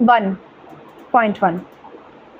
1.1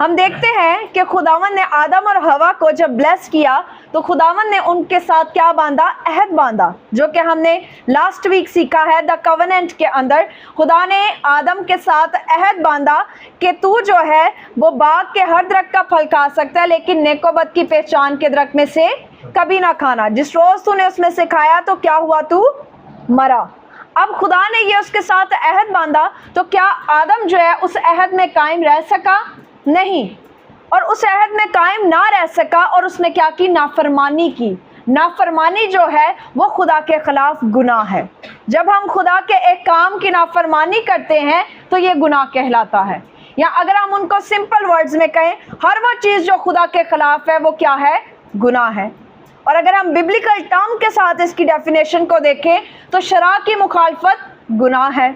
ہم دیکھتے ہیں کہ خداوند نے آدم اور ہوا کو جب بلیس کیا تو خداوند نے ان کے ساتھ کیا باندھا؟ عہد باندھا، جو کہ ہم نے لاسٹ ویک سیکھا ہے دا کوننٹ کے اندر۔ خدا نے آدم کے ساتھ عہد باندھا کہ تو جو ہے وہ باغ کے ہر درخت کا پھل کھا سکتا ہے، لیکن نیک و بد کی پہچان کے درخت میں سے کبھی نہ کھانا، جس روز تو نے اس میں سے کھایا تو کیا ہوا؟ تو مرا۔ اب خدا نے یہ اس کے ساتھ عہد باندھا تو کیا آدم جو ہے اس عہد میں قائم رہ سکا؟ نہیں، اور اس عہد میں قائم نہ رہ سکا، اور اس نے کیا کی؟ نافرمانی کی۔ نافرمانی جو ہے وہ خدا کے خلاف گناہ ہے۔ جب ہم خدا کے ایک کام کی نافرمانی کرتے ہیں تو یہ گناہ کہلاتا ہے، یا اگر ہم ان کو سمپل ورڈز میں کہیں، ہر وہ چیز جو خدا کے خلاف ہے وہ کیا ہے؟ گناہ ہے۔ اور اگر ہم ببلیکل ٹرم کے ساتھ اس کی ڈیفینیشن کو دیکھیں تو شرع کی مخالفت گناہ ہے۔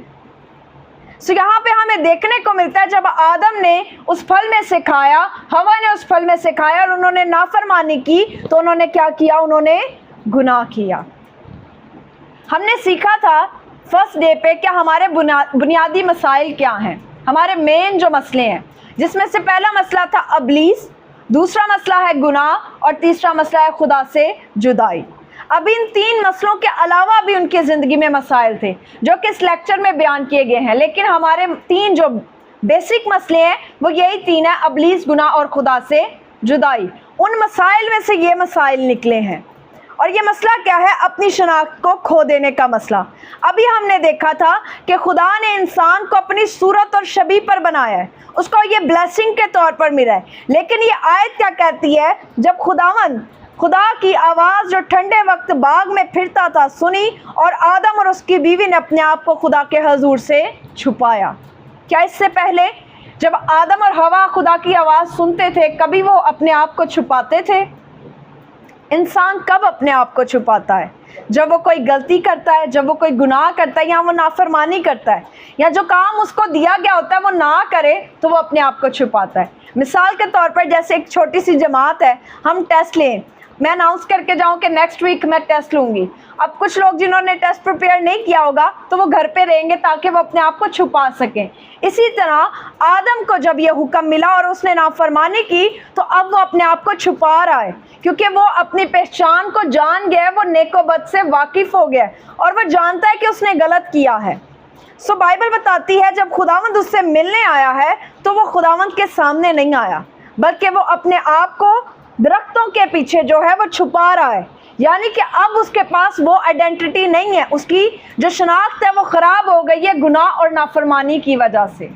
سو یہاں پہ ہمیں دیکھنے کو ملتا ہے جب آدم نے اس پھل میں سے کھایا، ہوا نے اس پھل میں سے کھایا اور انہوں نے نافرمانی کی تو انہوں نے کیا کیا؟ انہوں نے گناہ کیا۔ ہم نے سیکھا تھا فرسٹ ڈے پہ کہ ہمارے بنیادی مسائل کیا ہیں، ہمارے مین جو مسئلے ہیں، جس میں سے پہلا مسئلہ تھا ابلیس، دوسرا مسئلہ ہے گناہ، اور تیسرا مسئلہ ہے خدا سے جدائی۔ اب ان تین مسئلوں کے علاوہ بھی ان کی زندگی میں مسائل تھے جو کہ اس لیکچر میں بیان کیے گئے ہیں، لیکن ہمارے تین جو بیسک مسئلے ہیں وہ یہی تین ہیں: ابلیس، گناہ اور خدا سے جدائی۔ ان مسائل میں سے یہ مسائل نکلے ہیں، اور یہ مسئلہ کیا ہے؟ اپنی شناخت کو کھو دینے کا مسئلہ۔ ابھی ہم نے دیکھا تھا کہ خدا نے انسان کو اپنی صورت اور شبیہ پر بنایا ہے، اس کو یہ بلیسنگ کے طور پر ملا ہے، لیکن یہ آیت کیا کہتی ہے؟ جب خدا کی آواز جو ٹھنڈے وقت باغ میں پھرتا تھا سنی، اور آدم اور اس کی بیوی نے اپنے آپ کو خدا کے حضور سے چھپایا۔ کیا اس سے پہلے جب آدم اور ہوا خدا کی آواز سنتے تھے کبھی وہ اپنے آپ کو چھپاتے تھے؟ انسان کب اپنے آپ کو چھپاتا ہے؟ جب وہ کوئی غلطی کرتا ہے، جب وہ کوئی گناہ کرتا ہے، یا وہ نافرمانی کرتا ہے، یا جو کام اس کو دیا گیا ہوتا ہے وہ نہ کرے تو وہ اپنے آپ کو چھپاتا ہے۔ مثال کے طور پر جیسے ایک چھوٹی سی جماعت ہے، ہم ٹیسٹ لیں، میں اناؤنس کر کے جاؤں کہ نیکسٹ ویک میں ٹیسٹ لوں گی۔ اب کچھ لوگ جنہوں نے ٹیسٹ پریپیئر نہیں کیا ہوگا تو وہ گھر پہ رہیں گے تاکہ وہ اپنے آپ کو چھپا سکیں۔ اسی طرح آدم کو جب یہ حکم ملا اور اس نے نافرمانی کی تو اب وہ اپنے آپ کو چھپا رہا ہے، کیونکہ وہ اپنی پہچان کو جان گیا، وہ نیک و بد سے واقف ہو گیا اور وہ جانتا ہے کہ اس نے غلط کیا ہے۔ سو بائبل بتاتی ہے جب خداوند اس سے ملنے آیا ہے تو وہ خداوند کے سامنے نہیں آیا، بلکہ وہ اپنے آپ کو درختوں کے پیچھے جو ہے وہ چھپا رہا ہے، یعنی کہ اب اس کے پاس وہ آئیڈینٹی نہیں ہے، اس کی جو شناخت ہے وہ خراب ہو گئی ہے گناہ اور نافرمانی کی وجہ سے۔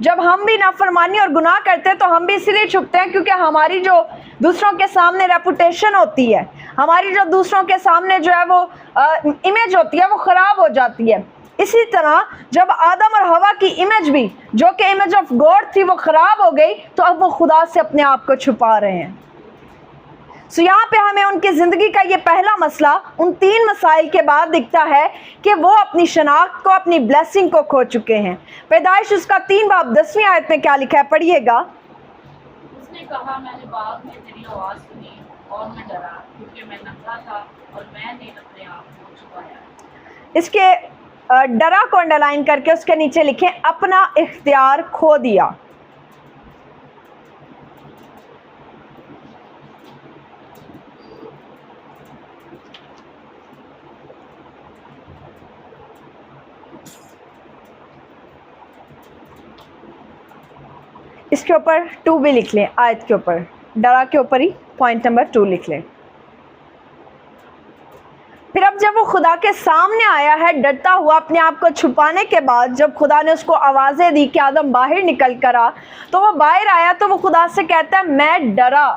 جب ہم بھی نافرمانی اور گناہ کرتے ہیں تو ہم بھی اسی لیے چھپتے ہیں کیونکہ ہماری جو دوسروں کے سامنے ریپوٹیشن ہوتی ہے، ہماری جو دوسروں کے سامنے جو ہے وہ امیج ہوتی ہے وہ خراب ہو جاتی ہے۔ اسی طرح جب آدم اور ہوا کی امیج بھی جو کہ امیج آف گاڈ تھی وہ خراب ہو گئی تو اب وہ خدا سے اپنے آپ کو چھپا رہے ہیں۔ سو یہاں پہ ہمیں ان کی زندگی کا یہ پہلا مسئلہ ان تین مسائل کے بعد دکھتا ہے کہ وہ اپنی شناخت کو، اپنی بلیسنگ کو کھو چکے ہیں۔ پیدائش اس کا 3 باب 10ویں آیت میں کیا لکھا ہے؟ پڑھیے گا۔ اس نے کہا، میں نے باغ میں تیری آواز سنی اور میں ڈرا کیونکہ میں ننگا تھا اور میں نے اپنے آپ کو چھپایا۔ اس کے ڈرا کو انڈرلائن کر کے اس کے نیچے لکھیں اپنا اختیار کھو دیا۔ اس کے اوپر 2 بھی لکھ لیں، آیت کے اوپر، ڈرا کے اوپر ہی پوائنٹ نمبر 2 لکھ لیں۔ پھر اب جب وہ خدا کے سامنے آیا ہے ڈرتا ہوا اپنے آپ کو چھپانے کے بعد، جب خدا نے اس کو آوازیں دی کہ آدم باہر نکل کر آ، تو وہ باہر آیا تو وہ خدا سے کہتا ہے میں ڈرا۔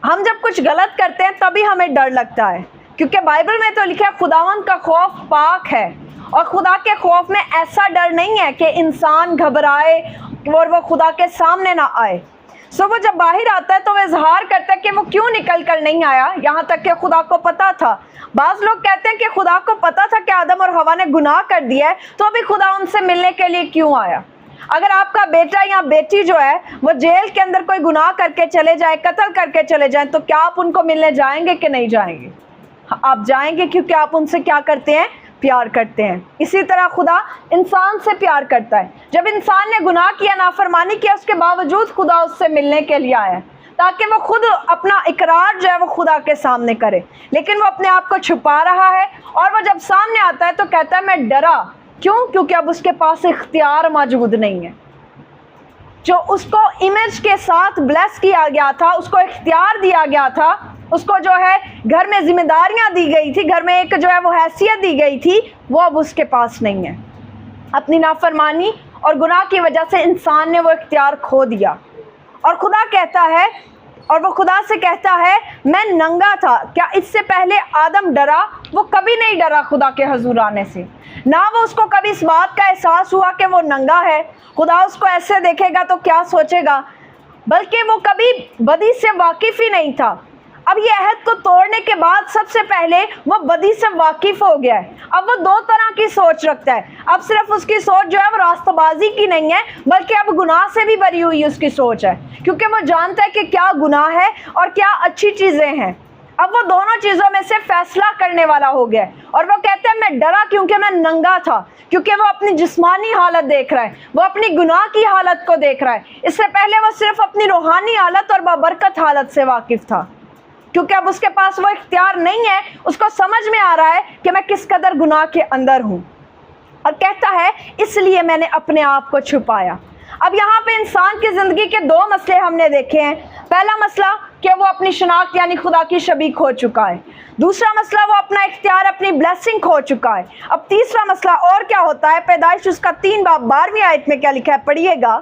ہم جب کچھ غلط کرتے ہیں تبھی ہمیں ڈر لگتا ہے، کیونکہ بائبل میں تو لکھا ہے خداوند کا خوف پاک ہے، اور خدا کے خوف میں ایسا ڈر نہیں ہے کہ انسان گھبرائے اور وہ خدا کے سامنے نہ آئے۔ سو وہ جب باہر آتا ہے تو وہ اظہار کرتا ہے کہ وہ کیوں نکل کر نہیں آیا، یہاں تک کہ خدا کو پتا تھا۔ بعض لوگ کہتے ہیں کہ خدا کو پتا تھا کہ آدم اور ہوا نے گناہ کر دیا ہے تو ابھی خدا ان سے ملنے کے لیے کیوں آیا؟ اگر آپ کا بیٹا یا بیٹی جو ہے وہ جیل کے اندر کوئی گناہ کر کے چلے جائے، قتل کر کے چلے جائیں، تو کیا آپ ان کو ملنے جائیں گے کہ نہیں جائیں گے؟ آپ جائیں گے، کیونکہ آپ ان سے کیا کرتے ہیں؟ پیار کرتے ہیں۔ اسی طرح خدا انسان سے پیار کرتا ہے، جب انسان نے گناہ کیا، نافرمانی کیا، اس کے باوجود خدا اس سے ملنے کے لیے آیا تاکہ وہ خود اپنا اقرار جو ہے وہ خدا کے سامنے کرے، لیکن وہ اپنے آپ کو چھپا رہا ہے، اور وہ جب سامنے آتا ہے تو کہتا ہے میں ڈرا۔ کیوں؟ کیونکہ اب اس کے پاس اختیار موجود نہیں ہے۔ جو اس کو امیج کے ساتھ بلیس کیا گیا تھا، اس کو اختیار دیا گیا تھا، اس کو جو ہے گھر میں ذمہ داریاں دی گئی تھی، گھر میں ایک جو ہے وہ حیثیت دی گئی تھی، وہ اب اس کے پاس نہیں ہے۔ اپنی نافرمانی اور گناہ کی وجہ سے انسان نے وہ اختیار کھو دیا، اور خدا کہتا ہے، اور وہ خدا سے کہتا ہے میں ننگا تھا۔ کیا اس سے پہلے آدم ڈرا؟ وہ کبھی نہیں ڈرا خدا کے حضور آنے سے، نہ وہ اس کو کبھی اس بات کا احساس ہوا کہ وہ ننگا ہے، خدا اس کو ایسے دیکھے گا تو کیا سوچے گا، بلکہ وہ کبھی بدی سے واقف ہی نہیں تھا۔ اب یہ عہد کو توڑنے کے بعد سب سے پہلے وہ بدی سے واقف ہو گیا ہے۔ اب وہ دو طرح کی سوچ رکھتا ہے، اب صرف اس کی سوچ جو ہے وہ راستہ بازی کی نہیں ہے، بلکہ اب گناہ سے بھی بری ہوئی اس کی سوچ ہے، کیونکہ وہ جانتا ہے کہ کیا گناہ ہے اور کیا اچھی چیزیں ہیں۔ اب وہ دونوں چیزوں میں سے فیصلہ کرنے والا ہو گیا ہے، اور وہ کہتا ہے میں ڈرا کیونکہ میں ننگا تھا، کیونکہ وہ اپنی جسمانی حالت دیکھ رہا ہے، وہ اپنی گناہ کی حالت کو دیکھ رہا ہے۔ اس سے پہلے وہ صرف اپنی روحانی حالت اور بابرکت حالت سے واقف تھا، کیونکہ اب اس کے پاس وہ اختیار نہیں ہے، اس کو سمجھ میں آ رہا ہے کہ میں کس قدر گناہ کے اندر ہوں، اور کہتا ہے اس لیے میں نے اپنے آپ کو چھپایا۔ اب یہاں پہ انسان کی زندگی کے دو مسئلے ہم نے دیکھے ہیں۔ پہلا مسئلہ کہ وہ اپنی شناخت یعنی خدا کی شبیہ کھو چکا ہے، دوسرا مسئلہ وہ اپنا اختیار، اپنی بلیسنگ کھو چکا ہے۔ اب تیسرا مسئلہ اور کیا ہوتا ہے؟ پیدائش اس کا 3 باب 12ویں آیت میں کیا لکھا ہے؟ پڑھیے گا۔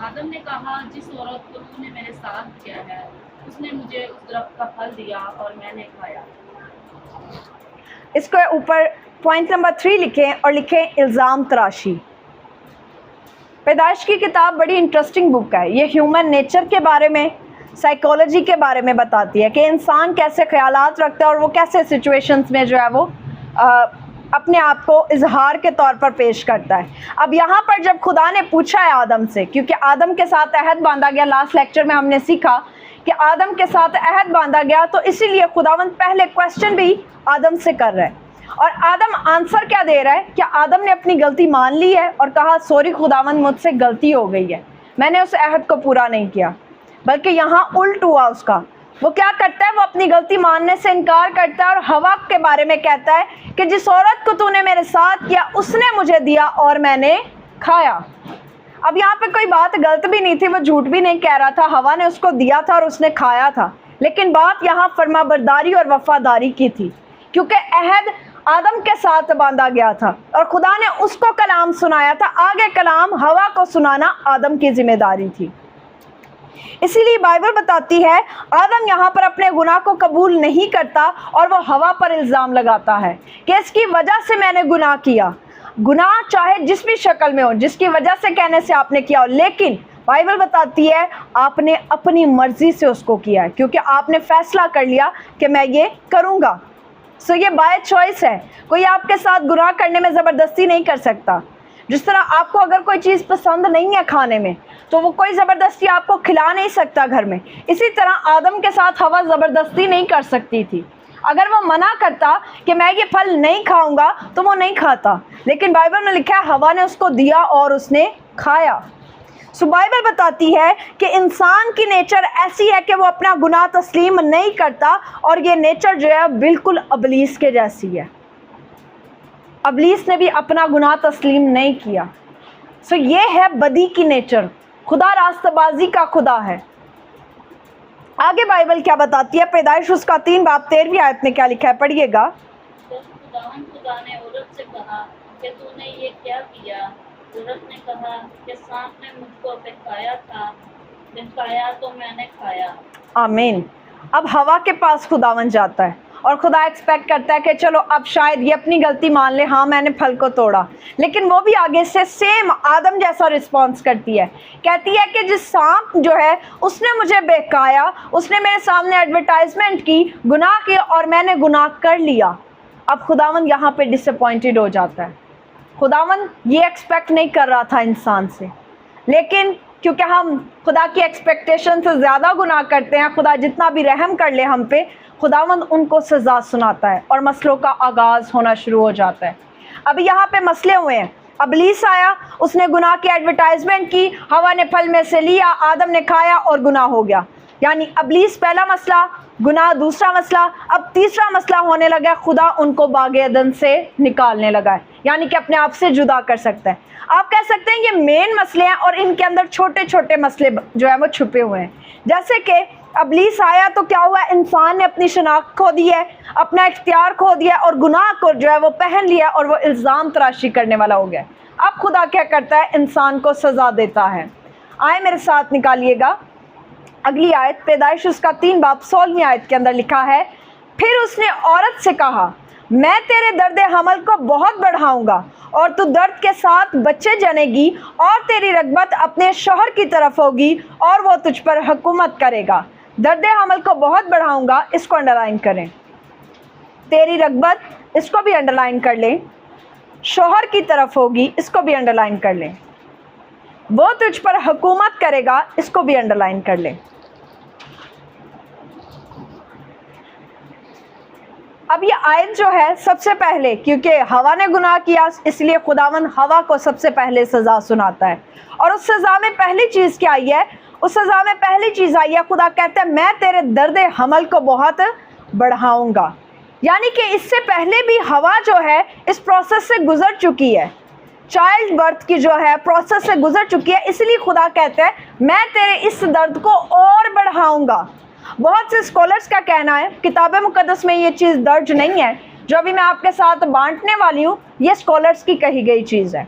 آدم نے کہا جس عورت کو تو نے میرے ساتھ کیا ہے اس نے مجھے اس درخت کا پھل دیا اور میں نے کھایا۔ اس کو اوپر پوائنٹ نمبر 3 لکھیں اور لکھیں الزام تراشی۔ پیدائش کی کتاب بڑی انٹرسٹنگ بک ہے، یہ ہیومن نیچر کے بارے میں، سائیکالوجی کے بارے میں بتاتی ہے کہ انسان کیسے خیالات رکھتا ہے اور وہ کیسے سچویشنز میں جو ہے وہ اپنے آپ کو اظہار کے طور پر پیش کرتا ہے۔ اب یہاں پر جب خدا نے پوچھا ہے آدم سے، کیونکہ آدم کے ساتھ عہد باندھا گیا، لاسٹ لیکچر میں ہم نے سیکھا کہ آدم کے ساتھ عہد باندھا گیا، تو اسی لیے خداوند پہلے کوسچن بھی آدم سے کر رہا ہے، اور آدم آنسر کیا دے رہا ہے؟ کہ آدم نے اپنی غلطی مان لی ہے اور کہا سوری خداوند مجھ سے غلطی ہو گئی ہے، میں نے اس عہد کو پورا نہیں کیا۔ بلکہ یہاں الٹ ہوا اس کا، وہ کیا کرتا ہے؟ وہ اپنی غلطی ماننے سے انکار کرتا ہے، اور ہوا کے بارے میں کہتا ہے کہ جس عورت کو تو نے میرے ساتھ کیا اس نے مجھے دیا اور میں نے کھایا۔ اب یہاں پہ کوئی بات غلط بھی نہیں تھی، وہ جھوٹ بھی نہیں کہہ رہا تھا، ہوا نے اس کو دیا تھا اور اس نے کھایا تھا، لیکن بات یہاں فرما برداری اور وفاداری کی تھی، کیونکہ عہد آدم کے ساتھ باندھا گیا تھا اور خدا نے اس کو کلام سنایا تھا، آگے کلام ہوا کو سنانا آدم کی ذمہ داری تھی۔ اسی لیے بائبل بتاتی ہے آدم یہاں پر اپنے گناہ کو قبول نہیں کرتا اور وہ ہوا پر الزام لگاتا ہے کہ اس کی وجہ سے میں نے گناہ کیا۔ گناہ چاہے جس بھی شکل میں ہو، جس کی وجہ سے کہنے سے آپ نے کیا ہو، لیکن بائبل بتاتی ہے آپ نے اپنی مرضی سے اس کو کیا ہے، کیونکہ آپ نے فیصلہ کر لیا کہ میں یہ کروں گا۔ سو یہ بائی چوائس ہے، کوئی آپ کے ساتھ گناہ کرنے میں زبردستی نہیں کر سکتا۔ جس طرح آپ کو اگر کوئی چیز پسند نہیں ہے کھانے میں تو وہ کوئی زبردستی آپ کو کھلا نہیں سکتا گھر میں، اسی طرح آدم کے ساتھ ہوا زبردستی نہیں کر سکتی تھی۔ اگر وہ منع کرتا کہ میں یہ پھل نہیں کھاؤں گا تو وہ نہیں کھاتا، لیکن بائبل میں لکھا ہے ہوا نے اس کو دیا اور اس نے کھایا۔ سو بائبل بتاتی ہے کہ انسان کی نیچر ایسی ہے کہ وہ اپنا گناہ تسلیم نہیں کرتا، اور یہ نیچر جو ہے بالکل ابلیس کے جیسی ہے۔ ابلیس نے بھی اپنا گناہ تسلیم نہیں کیا۔ سو یہ ہے بدی کی نیچر۔ خدا راستہ بازی کا خدا ہے۔ آگے بائبل کیا بتاتی ہے؟ پیدائش اس کا 3 باب 13ویں آیت میں کیا لکھا ہے؟ پڑھیے گا۔ خدا نے عورت سے کہا کہ تو نے یہ کیا کیا؟ عورت نے کہا کہ سانپ نے مجھ کو بہکایا تھا، بہکایا تو میں نے کھایا۔ آمین۔ اب ہوا کے پاس خداوند جاتا ہے اور خدا ایکسپیکٹ کرتا ہے کہ چلو اب شاید یہ اپنی غلطی مان لے، ہاں میں نے پھل کو توڑا، لیکن وہ بھی آگے سے سیم آدم جیسا رسپانس کرتی ہے، کہتی ہے کہ جس سانپ جو ہے اس نے مجھے بہکایا، اس نے میرے سامنے ایڈورٹائزمنٹ کی، گناہ کی، اور میں نے گناہ کر لیا۔ اب خداوند یہاں پہ ڈس اپوائنٹڈ ہو جاتا ہے۔ خداوند یہ ایکسپیکٹ نہیں کر رہا تھا انسان سے، لیکن کیونکہ ہم خدا کی ایکسپیکٹیشن سے زیادہ گناہ کرتے ہیں، خدا جتنا بھی رحم کر لے ہم پہ، خداوند ان کو سزا سناتا ہے اور مسئلوں کا آغاز ہونا شروع ہو جاتا ہے۔ ابھی یہاں پہ مسئلے ہوئے ہیں، ابلیس آیا, اس نے گناہ کی ایڈورٹائزمنٹ کی, ہوا نے پھل میں سے لیا, آدم نے کھایا اور گناہ ہو گیا. یعنی ابلیس پہلا مسئلہ, گناہ دوسرا مسئلہ. اب تیسرا مسئلہ ہونے لگا, خدا ان کو باغ عدن سے نکالنے لگا ہے, یعنی کہ اپنے آپ سے جدا کر سکتا ہے. آپ کہہ سکتے ہیں یہ مین مسئلے ہیں اور ان کے اندر چھوٹے چھوٹے مسئلے جو ہے وہ چھپے ہوئے ہیں. جیسے کہ ابلیس آیا تو کیا ہوا, انسان نے اپنی شناخت کھو دی ہے, اپنا اختیار کھو دیا اور گناہ کو جو ہے وہ پہن لیا اور وہ الزام تراشی کرنے والا ہو گیا. اب خدا کیا کرتا ہے, انسان کو سزا دیتا ہے. آئے میرے ساتھ نکالیے گا اگلی آیت, پیدائش اس کا 3 باب 16ویں آیت کے اندر لکھا ہے, پھر اس نے عورت سے کہا میں تیرے درد حمل کو بہت بڑھاؤں گا اور تو درد کے ساتھ بچے جنے گی اور تیری رغبت اپنے شوہر کی طرف ہوگی اور وہ تجھ پر حکومت کرے گا. درد حمل کو بہت بڑھاؤں گا, اس کو انڈرلائن کریں. تیری رغبت, اس کو بھی انڈرلائن کر لیں. شوہر کی طرف ہوگی, اس کو بھی انڈرلائن کر لیں. وہ تجھ پر حکومت کرے گا, اس کو بھی انڈرلائن کر لیں. اب یہ آیت جو ہے سب سے پہلے, کیونکہ ہوا نے گناہ کیا اس لیے خداوند ہوا کو سب سے پہلے سزا سناتا ہے. اور اس سزا میں پہلی چیز کیا آئی ہے, اس سزا میں پہلی چیز آئی ہے, خدا کہتا ہے میں تیرے درد حمل کو بہت بڑھاؤں گا. یعنی کہ اس سے پہلے بھی ہوا جو ہے اس پروسیس سے گزر چکی ہے, چائلڈ برتھ کی جو ہے پروسیس سے گزر چکی ہے, اس لیے خدا کہتا ہے میں تیرے اس درد کو اور بڑھاؤں گا. بہت سے اسکالرس کا کہنا ہے, کتاب مقدس میں یہ چیز درج نہیں ہے, جو ابھی میں آپ کے ساتھ بانٹنے والی ہوں یہ اسکالرس کی کہی گئی چیز ہے.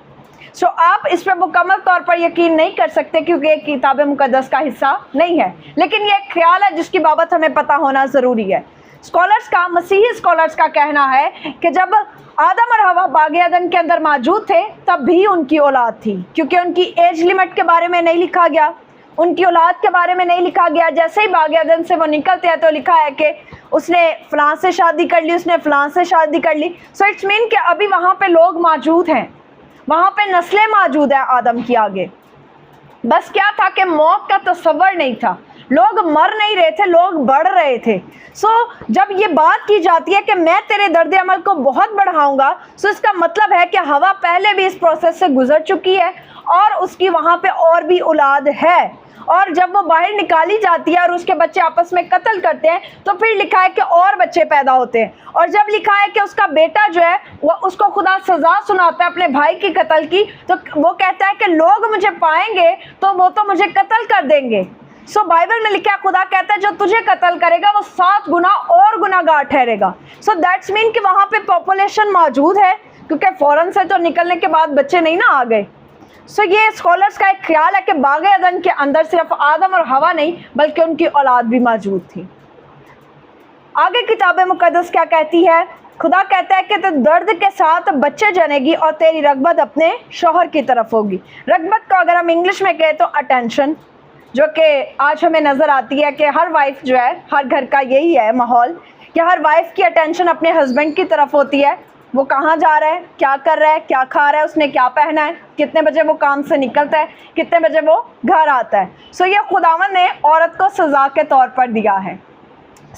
سو آپ اس پہ مکمل طور پر یقین نہیں کر سکتے کیونکہ یہ کتاب مقدس کا حصہ نہیں ہے, لیکن یہ ایک خیال ہے جس کی بابت ہمیں پتہ ہونا ضروری ہے. اسکالرس کا, مسیحی اسکالرس کا کہنا ہے کہ جب آدم اور ہوا باغ عدن کے اندر موجود تھے تب بھی ان کی اولاد تھی, کیونکہ ان کی ایج لیمٹ کے بارے میں نہیں لکھا گیا, ان کی اولاد کے بارے میں نہیں لکھا گیا. جیسے ہی باغ عدن سے وہ نکلتے ہیں تو لکھا ہے کہ اس نے فلاں سے شادی کر لی, اس نے فلاں سے شادی کر لی. سو اٹس مین کہ ابھی وہاں پہ لوگ موجود ہیں, وہاں پہ نسلیں موجود ہیں آدم کی آگے. بس کیا تھا کہ موت کا تصور نہیں تھا, لوگ مر نہیں رہے تھے, لوگ بڑھ رہے تھے. سو جب یہ بات کی جاتی ہے کہ میں تیرے درد عمل کو بہت بڑھاؤں گا, سو اس کا مطلب ہے کہ ہوا پہلے بھی اس پروسیس سے گزر چکی ہے اور اس کی وہاں پہ اور بھی اولاد ہے. اور جب وہ باہر نکالی جاتی ہے اور اس کے بچے آپس میں قتل کرتے ہیں تو پھر لکھا ہے کہ اور بچے پیدا ہوتے ہیں. اور جب لکھا ہے کہ اس کا بیٹا جو ہے وہ اس کو خدا سزا سناتا ہے اپنے بھائی کی قتل کی, تو وہ کہتا ہے کہ لوگ مجھے پائیں گے تو وہ تو مجھے قتل کر دیں گے. سو بائبل میں لکھا ہے, خدا کہتا ہے جو تجھے قتل کرے گا وہ 7 گنا اور گناہگار ٹھہرے گا. سو دیٹس مین کہ وہاں پہ پاپولیشن موجود ہے, کیونکہ فوراً سے تو نکلنے کے بعد بچے نہیں نا آ گئے. سو یہ اسکالرس کا ایک خیال ہے کہ باغ عدن کے اندر صرف آدم اور ہوا نہیں بلکہ ان کی اولاد بھی موجود تھی. آگے کتاب مقدس کیا کہتی ہے, خدا کہتا ہے کہ تو درد کے ساتھ بچے جنے گی اور تیری رغبت اپنے شوہر کی طرف ہوگی. رغبت کو اگر ہم انگلش میں کہیں تو اٹینشن, جو کہ آج ہمیں نظر آتی ہے کہ ہر وائف جو ہے, ہر گھر کا یہی ہے ماحول کہ ہر وائف کی اٹینشن اپنے ہسبینڈ کی طرف ہوتی ہے. وہ کہاں جا رہا ہے, کیا کر رہا ہے, کیا کھا رہا ہے, اس نے کیا پہنا ہے, کتنے بجے وہ کام سے نکلتا ہے, کتنے بجے وہ گھر آتا ہے. سو یہ خداوند نے عورت کو سزا کے طور پر دیا ہے.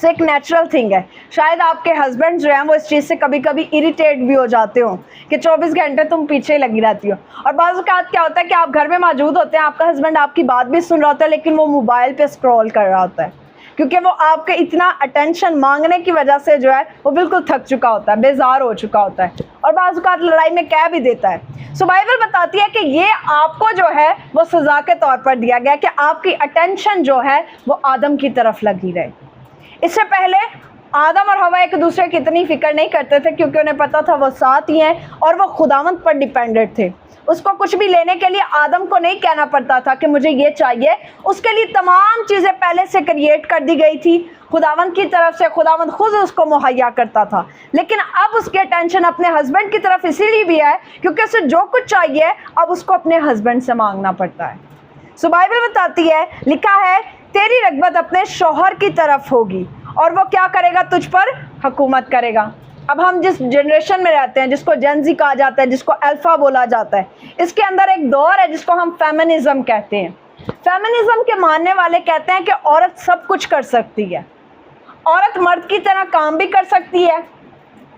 سو ایک نیچرل تھنگ ہے. شاید آپ کے ہسبینڈ جو ہیں وہ اس چیز سے کبھی کبھی اریٹیٹ بھی ہو جاتے ہوں کہ 24 گھنٹے تم پیچھے لگی رہتی ہو. اور بعض اوقات کیا ہوتا ہے کہ آپ گھر میں موجود ہوتے ہیں, آپ کا ہسبینڈ آپ کی بات بھی سن رہا ہوتا ہے لیکن وہ موبائل پہ اسکرول کر رہا ہوتا ہے, کیونکہ وہ آپ کے اتنا اٹینشن مانگنے کی وجہ سے جو ہے وہ بالکل تھک چکا ہوتا ہے, بیزار ہو چکا ہوتا ہے, اور بعض اوقات لڑائی میں کہہ بھی دیتا ہے. سو بائبل بتاتی ہے کہ یہ آپ کو جو ہے وہ سزا کے طور پر دیا گیا کہ آپ کی اٹینشن جو ہے وہ آدم کی طرف لگی رہے. اس سے پہلے آدم اور ہوا ایک دوسرے کی اتنی فکر نہیں کرتے تھے کیونکہ انہیں پتا تھا وہ ساتھ ہی ہیں اور وہ خداوند پر ڈیپینڈنٹ تھے. اس کو کچھ بھی لینے کے لیے آدم کو نہیں کہنا پڑتا تھا کہ مجھے یہ چاہیے, اس کے لیے تمام چیزیں پہلے سے کریٹ کر دی گئی تھی خداوند کی طرف سے, خداوند خود اس کو مہیا کرتا تھا. لیکن اب اس کی اٹینشن اپنے ہسبینڈ کی طرف اسی لیے بھی ہے کیونکہ اسے جو کچھ چاہیے اب اس کو اپنے ہسبینڈ سے مانگنا پڑتا ہے. سو بائبل بتاتی ہے, لکھا ہے تیری رغبت اپنے شوہر کی طرف ہوگی اور وہ کیا کرے گا, تجھ پر حکومت کرے گا. اب ہم جس جنریشن میں رہتے ہیں, جس کو جن زی کہا جاتا ہے, جس کو الفا بولا جاتا ہے, اس کے اندر ایک دور ہے جس کو ہم فیمنزم کہتے ہیں. فیمنزم کے ماننے والے کہتے ہیں کہ عورت سب کچھ کر سکتی ہے, عورت مرد کی طرح کام بھی کر سکتی ہے,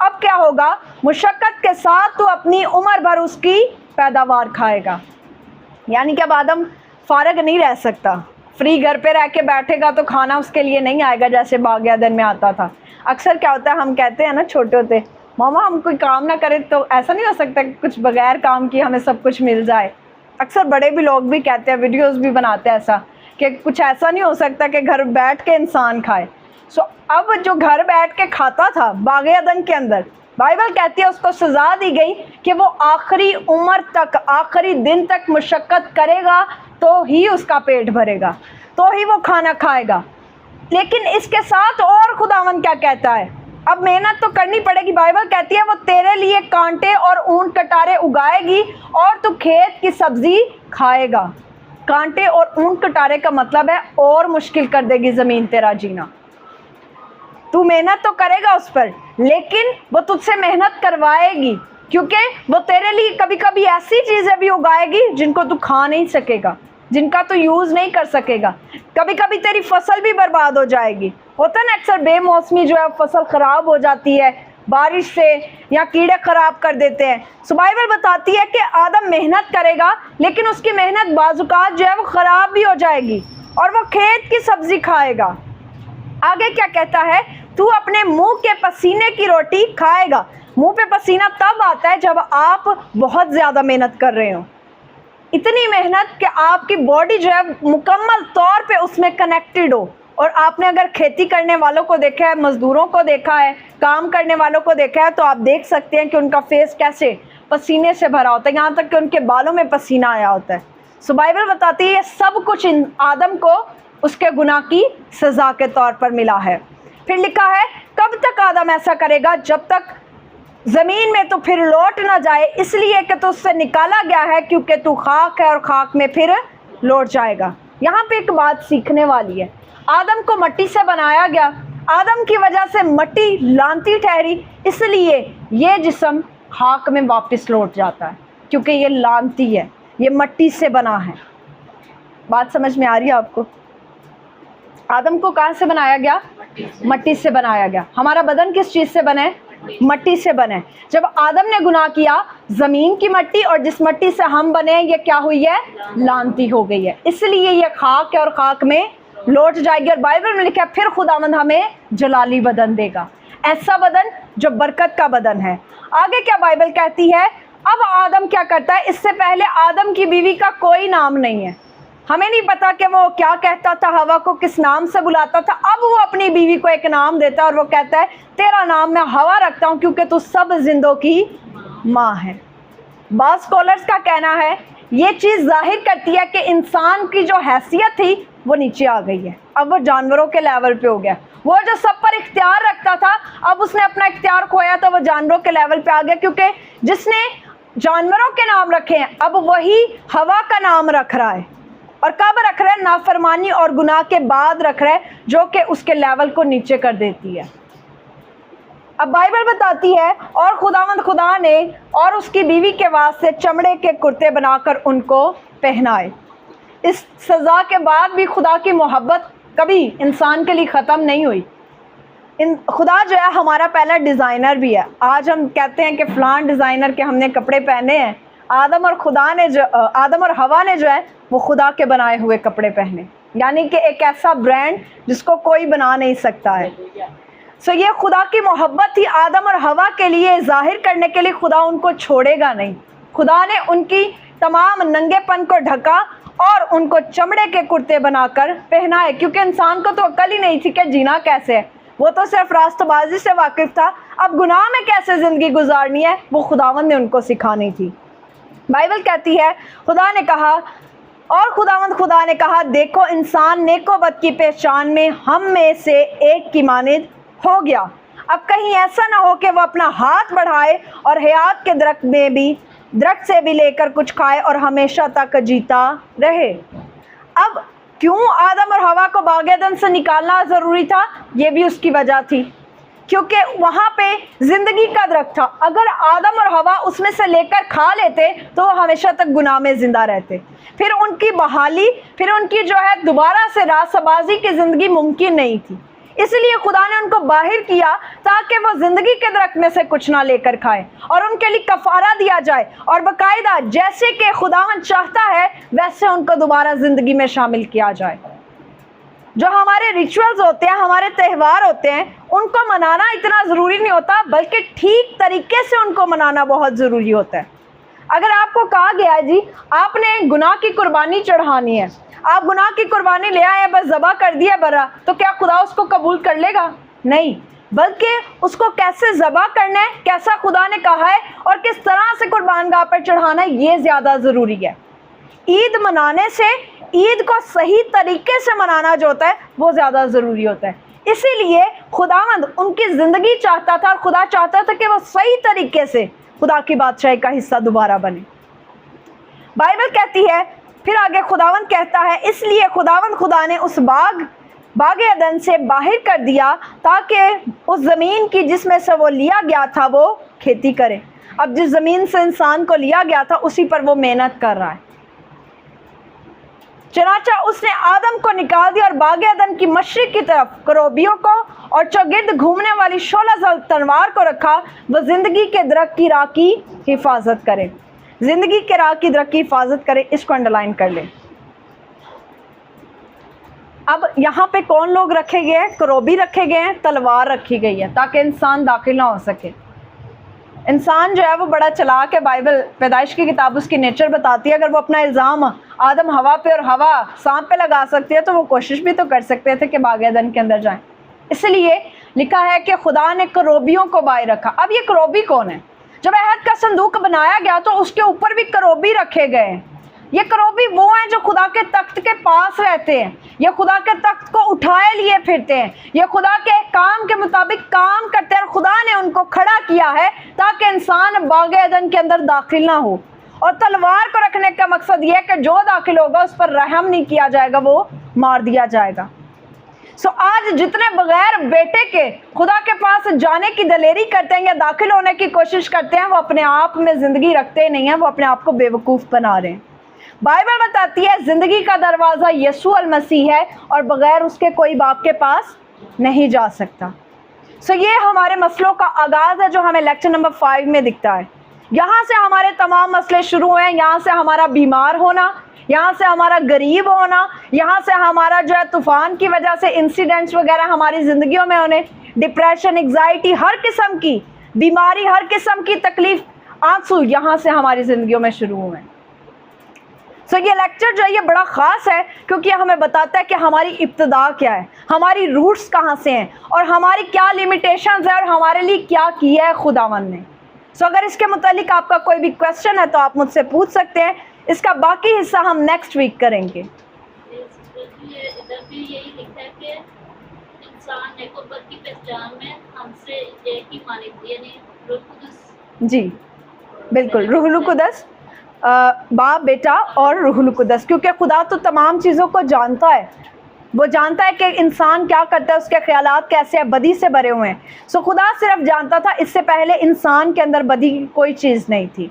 اب کیا ہوگا؟ مشقت کے ساتھ تو اپنی عمر بھر اس کی پیداوار کھائے گا. یعنی کہ اب آدم فارغ نہیں رہ سکتا، فری گھر پہ رہ کے بیٹھے گا تو کھانا اس کے لیے نہیں آئے گا جیسے باغ عدن میں آتا تھا. اکثر کیا ہوتا ہے، ہم کہتے ہیں نا چھوٹے ہوتے، ماما ہم کوئی کام نہ کریں تو ایسا نہیں ہو سکتا کہ کچھ بغیر کام کی ہمیں سب کچھ مل جائے. اکثر بڑے بھی لوگ بھی کہتے ہیں، ویڈیوز بھی بناتے ہیں ایسا کہ کچھ ایسا نہیں ہو سکتا کہ گھر بیٹھ کے انسان کھائے. اب جو گھر بیٹھ کے کھاتا تھا باغ عدن کے اندر، بائبل کہتی ہے اس کو سزا دی گئی کہ وہ آخری عمر تک، آخری دن تک مشقت کرے گا تو ہی اس کا پیٹ بھرے گا، تو ہی وہ کھانا کھائے گا. لیکن اس کے ساتھ اور خداوند کیا کہتا ہے؟ اب محنت تو کرنی پڑے گی. بائبل کہتی ہے وہ تیرے لیے کانٹے اور اونٹ کٹارے اگائے گی اور تو کھیت کی سبزی کھائے گا. کانٹے اور اونٹ کٹارے کا مطلب ہے اور مشکل کر دے گی زمین تیرا جینا. تو محنت تو کرے گا اس پر، لیکن وہ تجھ سے محنت کروائے گی، کیونکہ وہ تیرے لیے کبھی کبھی ایسی چیزیں بھی اگائے گی جن کو تو کھا نہیں سکے گا، جن کا تو یوز نہیں کر سکے گا. کبھی کبھی تیری فصل بھی برباد ہو جائے گی. ہوتا ہے نا اکثر بے موسمی جو ہے فصل خراب ہو جاتی ہے بارش سے، یا کیڑے خراب کر دیتے ہیں. سو بائبل بتاتی ہے کہ آدم محنت کرے گا، لیکن اس کی محنت بعض اوقات جو ہے وہ خراب بھی ہو جائے گی اور وہ کھیت کی سبزی کھائے گا. آگے کیا کہتا ہے؟ تو اپنے منہ کے پسینے کی روٹی کھائے گا. منہ پہ پسینہ تب آتا ہے جب آپ بہت زیادہ محنت کر رہے ہوں، اتنی محنت کہ آپ کی باڈی جو ہے مکمل طور پہ اس میں کنیکٹڈ ہو. اور آپ نے اگر کھیتی کرنے والوں کو دیکھا ہے، مزدوروں کو دیکھا ہے، کام کرنے والوں کو دیکھا ہے، تو آپ دیکھ سکتے ہیں کہ ان کا فیس کیسے پسینے سے بھرا ہوتا ہے، یہاں تک کہ ان کے بالوں میں پسینہ آیا ہوتا ہے. سو بائبل بتاتی ہے یہ سب کچھ آدم کو اس کے گناہ کی سزا کے طور پر ملا ہے. پھر لکھا ہے کب تک آدم ایسا کرے گا؟ جب تک زمین میں تو پھر لوٹ نہ جائے، اس لیے کہ تو اس سے نکالا گیا ہے، کیونکہ تو خاک ہے اور خاک میں پھر لوٹ جائے گا. یہاں پہ ایک بات سیکھنے والی ہے. آدم کو مٹی سے بنایا گیا، آدم کی وجہ سے مٹی لانتی ٹھہری، اس لیے یہ جسم خاک میں واپس لوٹ جاتا ہے، کیونکہ یہ لانتی ہے، یہ مٹی سے بنا ہے. بات سمجھ میں آ رہی ہے آپ کو؟ آدم کو کہاں سے بنایا گیا؟ مٹی سے بنایا گیا. ہمارا بدن کس چیز سے بنا ہے؟ مٹی سے بنا ہے. جب آدم نے گناہ کیا، زمین کی مٹی اور جس مٹی سے ہم بنے یہ کیا ہوئی ہے؟ لانتی ہو گئی ہے. اس لیے یہ خاک ہے اور خاک میں لوٹ جائے گی. اور بائبل میں لکھا ہے پھر خداوند ہمیں جلالی بدن دے گا، ایسا بدن جو برکت کا بدن ہے. آگے کیا بائبل کہتی ہے؟ اب آدم کیا کرتا ہے؟ اس سے پہلے آدم کی بیوی کا کوئی نام نہیں ہے. ہمیں نہیں پتا کہ وہ کیا کہتا تھا، ہوا کو کس نام سے بلاتا تھا. اب وہ اپنی بیوی کو ایک نام دیتا ہے اور وہ کہتا ہے تیرا نام میں ہوا رکھتا ہوں کیونکہ تو سب زندوں کی ماں ہے. بعض اسکالرس کا کہنا ہے یہ چیز ظاہر کرتی ہے کہ انسان کی جو حیثیت تھی وہ نیچے آ گئی ہے، اب وہ جانوروں کے لیول پہ ہو گیا. وہ جو سب پر اختیار رکھتا تھا اب اس نے اپنا اختیار کھویا تو وہ جانوروں کے لیول پہ آ گیا، کیونکہ جس نے جانوروں کے نام رکھے ہیں اب وہی ہوا کا نام رکھ رہا ہے. اور کب رکھ رہا ہے؟ نافرمانی اور گناہ کے بعد رکھ رہا ہے، جو کہ اس کے لیول کو نیچے کر دیتی ہے. اب بائبل بتاتی ہے اور خداوند خدا نے اور اس کی بیوی کے واسطے چمڑے کے کرتے بنا کر ان کو پہنائے. اس سزا کے بعد بھی خدا کی محبت کبھی انسان کے لیے ختم نہیں ہوئی. خدا جو ہے ہمارا پہلا ڈیزائنر بھی ہے. آج ہم کہتے ہیں کہ فلان ڈیزائنر کے ہم نے کپڑے پہنے ہیں. آدم اور ہوا نے جو ہے وہ خدا کے بنائے ہوئے کپڑے پہنے، یعنی کہ ایک ایسا برانڈ جس کو کوئی بنا نہیں سکتا ہے. سو یہ خدا کی محبت تھی آدم اور ہوا کے لیے ظاہر کرنے کے لیے. خدا ان کو چھوڑے گا نہیں. خدا نے ان کی تمام ننگے پن کو ڈھکا اور ان کو چمڑے کے کرتے بنا کر پہنائے، کیونکہ انسان کو تو عقل ہی نہیں تھی کہ جینا کیسے ہے. وہ تو صرف راست بازی سے واقف تھا. اب گناہ میں کیسے زندگی گزارنی ہے وہ خداوند نے ان کو سکھانی تھی. بائبل کہتی ہے خدا نے کہا اور خداوند خدا نے کہا دیکھو انسان نیک و بد کی پہچان میں ہم میں سے ایک کی مانند ہو گیا. اب کہیں ایسا نہ ہو کہ وہ اپنا ہاتھ بڑھائے اور حیات کے درخت سے بھی لے کر کچھ کھائے اور ہمیشہ تک جیتا رہے. اب کیوں آدم اور ہوا کو باغ عدن سے نکالنا ضروری تھا؟ یہ بھی اس کی وجہ تھی، کیونکہ وہاں پہ زندگی کا درخت تھا. اگر آدم اور ہوا اس میں سے لے کر کھا لیتے تو وہ ہمیشہ تک گناہ میں زندہ رہتے. پھر ان کی بحالی، پھر ان کی جو ہے دوبارہ سے راست بازی کی زندگی ممکن نہیں تھی. اس لیے خدا نے ان کو باہر کیا تاکہ وہ زندگی کے درخت میں سے کچھ نہ لے کر کھائے اور ان کے لیے کفارہ دیا جائے، اور باقاعدہ جیسے کہ خداوند چاہتا ہے ویسے ان کو دوبارہ زندگی میں شامل کیا جائے۔ جو ہمارے ریچولز ہوتے ہیں، ہمارے تہوار ہوتے ہیں، ان کو منانا اتنا ضروری نہیں ہوتا، بلکہ ٹھیک طریقے سے ان کو منانا بہت ضروری ہوتا ہے۔ اگر آپ کو کہا گیا ہے جی آپ نے گناہ کی قربانی چڑھانی ہے، آپ گناہ کی قربانی لے آئے بس ذبح کر دیا برا، تو کیا خدا اس کو قبول کر لے گا؟ نہیں، بلکہ اس کو کیسے ذبح کرنا ہے، کیسا خدا نے کہا ہے اور کس طرح سے قربان گاہ پر چڑھانا ہے، یہ زیادہ ضروری ہے۔ عید منانے سے عید کو صحیح طریقے سے منانا جو ہوتا ہے وہ زیادہ ضروری ہوتا ہے۔ اسی لیے خداوند ان کی زندگی چاہتا تھا اور خدا چاہتا تھا کہ وہ صحیح طریقے سے خدا کی بادشاہی کا حصہ دوبارہ بنے۔ بائبل کہتی ہے، پھر آگے خداوند کہتا ہے، اس لیے خدا نے اس باغ عدن سے باہر کر دیا تاکہ اس زمین کی جس میں سے وہ لیا گیا تھا وہ کھیتی کرے۔ اب جس زمین سے انسان کو لیا گیا تھا اسی پر وہ محنت کر رہا ہے۔ چنانچہ اس نے آدم کو نکال دیا اور باغ عدن کی مشرق کی طرف کروبیوں کو اور چوگرد گھومنے والی شعلہ زد تلوار کو رکھا، وہ زندگی کے درخت کی راہ کی حفاظت کرے۔ زندگی کے راہ کی درخت کی حفاظت کرے، اس کو انڈرلائن کر لیں۔ اب یہاں پہ کون لوگ رکھے گئے ہیں؟ کروبی رکھے گئے ہیں، تلوار رکھی گئی ہے تاکہ انسان داخل نہ ہو سکے۔ انسان جو ہے وہ بڑا چلاک ہے، بائبل پیدائش کی کتاب اس کی نیچر بتاتی ہے، اگر وہ اپنا الزام آدم ہوا پہ اور ہوا سانپ پہ لگا سکتی ہے تو وہ کوشش بھی تو کر سکتے تھے کہ باغ عدن کے اندر جائیں۔ اس لیے لکھا ہے کہ خدا نے کروبیوں کو باہر رکھا۔ اب یہ کروبی کون ہے؟ جب عہد کا صندوق بنایا گیا تو اس کے اوپر بھی کروبی رکھے گئے ہیں۔ یہ کروبی وہ ہیں جو خدا کے تخت کے پاس رہتے ہیں، یہ خدا کے تخت کو اٹھائے لیے پھرتے ہیں، یہ خدا کے کام کے مطابق کام کرتے ہیں، اور خدا نے ان کو کھڑا کیا ہے تاکہ انسان باغ عدن کے اندر داخل نہ ہو۔ اور تلوار کو رکھنے کا مقصد یہ ہے کہ جو داخل ہوگا اس پر رحم نہیں کیا جائے گا، وہ مار دیا جائے گا۔ آج جتنے بغیر بیٹے کے خدا کے پاس جانے کی دلیری کرتے ہیں یا داخل ہونے کی کوشش کرتے ہیں، وہ اپنے آپ میں زندگی رکھتے نہیں ہیں، وہ اپنے آپ کو بے وقوف بنا رہے ہیں۔ بائبل بتاتی ہے زندگی کا دروازہ یسوع المسیح ہے اور بغیر اس کے کوئی باپ کے پاس نہیں جا سکتا۔ یہ ہمارے مسئلوں کا آغاز ہے جو ہمیں لیکچر نمبر 5 میں دکھتا ہے۔ یہاں سے ہمارے تمام مسئلے شروع ہیں، یہاں سے ہمارا بیمار ہونا، یہاں سے ہمارا غریب ہونا، یہاں سے ہمارا جو ہے طوفان کی وجہ سے انسیڈنٹس وغیرہ ہماری زندگیوں میں ہونے، ڈپریشن، انگزائٹی، ہر قسم کی بیماری، ہر قسم کی تکلیف، آنسو یہاں سے ہماری زندگیوں میں شروع ہوئے ہیں۔ یہ لیکچر جو ہے یہ بڑا خاص ہے کیونکہ یہ ہمیں بتاتا ہے کہ ہماری ابتدا کیا ہے، ہماری روٹس کہاں سے ہیں اور ہماری کیا لیمیٹیشنز ہیں اور ہمارے لیے کیا کیا ہے خداوند نے۔ اگر اس کے متعلق آپ کا کوئی بھی کویسچن ہے تو آپ مجھ سے پوچھ سکتے ہیں، اس کا باقی حصہ ہم نیکسٹ ویک کریں گے۔ ادھر بھی یہی لکھا ہے کہ انسان نیکوبت کی پہچان میں ہم سے ایک ہی مالک یعنی روح القدس۔ جی بالکل، روح القدس، باپ، بیٹا اور روح القدس، کیونکہ خدا تو تمام چیزوں کو جانتا ہے، وہ جانتا ہے کہ انسان کیا کرتا ہے، اس کے خیالات کیسے ہیں، بدی سے بھرے ہوئے ہیں۔ خدا صرف جانتا تھا، اس سے پہلے انسان کے اندر بدی کی کوئی چیز نہیں تھی۔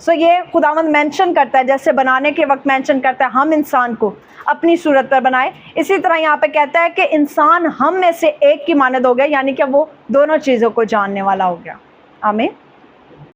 یہ خداوند مینشن کرتا ہے، جیسے بنانے کے وقت مینشن کرتا ہے ہم انسان کو اپنی صورت پر بنائے، اسی طرح یہاں پہ کہتا ہے کہ انسان ہم میں سے ایک کی مانند ہو گیا، یعنی کہ وہ دونوں چیزوں کو جاننے والا ہو گیا۔ آمین۔